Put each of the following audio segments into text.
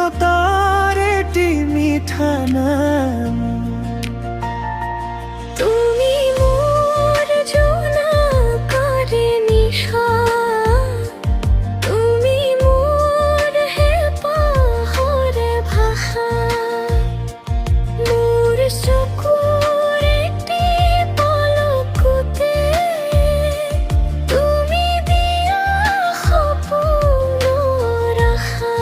মৌনতার এটি মিঠা নাম। তুমি মোর জোনাকারে নিশা, তুমি মোর হে পাহরে ভাষা, মোর চকুর একটি পলকতে তুমি দিয়া সপোনৰ আশা।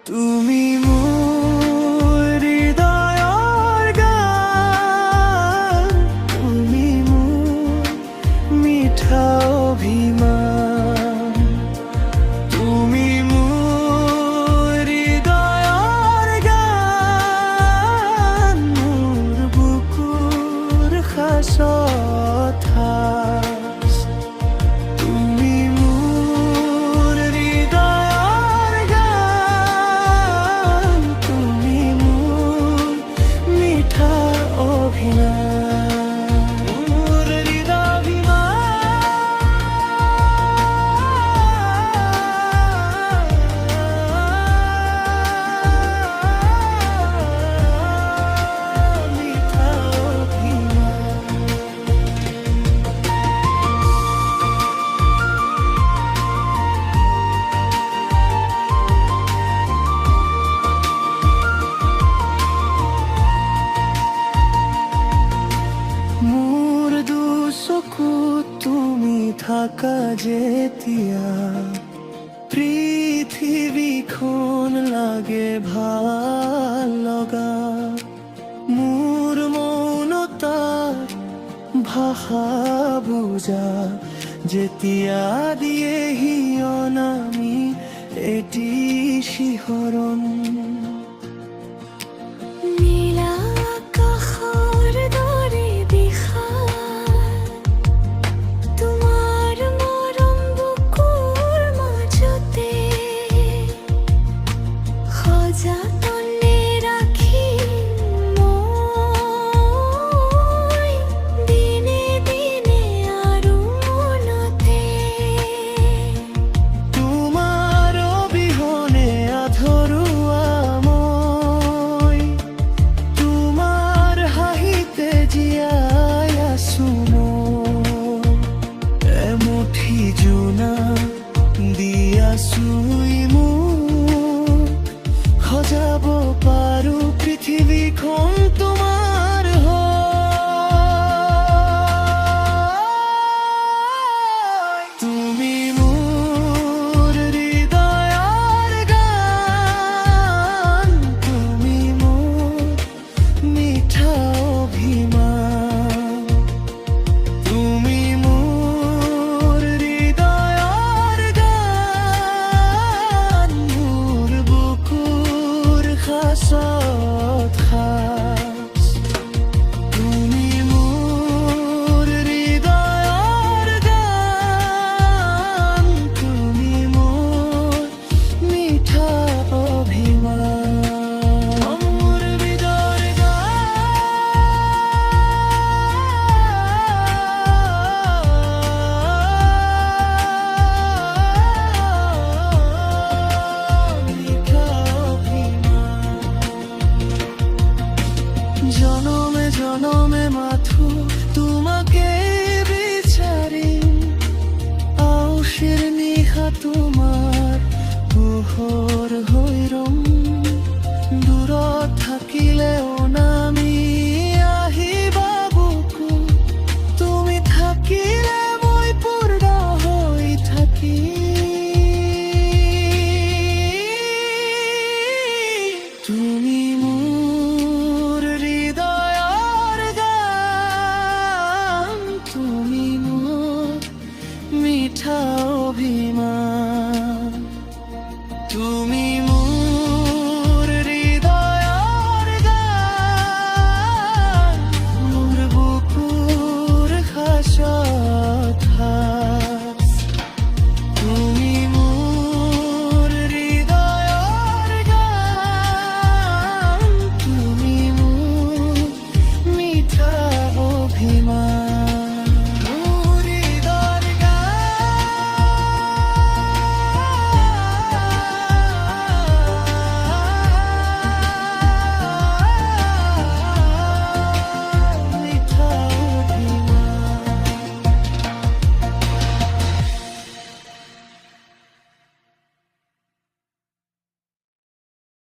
তুমি মোৰ হৃদয়ৰ গান, তুমি মোৰ মিঠা অভিমান। তুমি মোৰ হৃদয়ৰ গান, মোৰ বুকুৰ সাঁচত সাঁচ। তুমি মোৰ হৃদয়ৰ গান, তুমি মোৰ মিঠা অভিমান, মোৰ হৃদয়াভিমান, মিঠা অভিমান। মোৰ দুচকুত তুমি থাকা যেতিয়া পৃথিৱীখন লাগে ভাল লগা। মোৰ মৌনতাৰ ভাষা বুজা যেতিয়া দিয়েহি অনামি এটি শিহৰণ। নীলা আকাশৰ দৰে বিশাল, তোমাৰ মৰম বুকুৰ মাজতে সযতনে ৰাখিম মই, দিনে দিনে আৰু মনতে। তোমাৰ অবিহনে আধৰুৱা মই, তোমাৰ হাঁহিতে জীয়াই আছো মই। এমুঠি জোনা দিয়াছুই মোক, সজাব পাৰো পৃথিৱীখন তোমাৰ হৈ। তুমি মোৰ হৃদয়ৰ গান, তুমি মোৰ মিঠা অভিমান। তুমি মোৰ হৃদয়ৰ গান, মোৰ বুকুৰ সাঁচত সাঁচ। তুমি মোৰ হৃদয়ৰ গান, তুমি মোৰ মিঠা অভিমান, মোৰ হৃদয়ৰ গান, মিঠা অভিমান। জনমে জনমে মাথো তোমাকে বিচাৰিম, আউশীৰ নিশা তোমাৰ পোহৰ হৈ ৰম। দূৰত থাকিলেও নামি আহিবা বুকু, তুমি থাকিলে মই পূৰ্ণ হৈ থাকিম। তুমি মোৰ হৃদয়ৰ গান, তুমি মোৰ মিঠা অভিমান। তুমি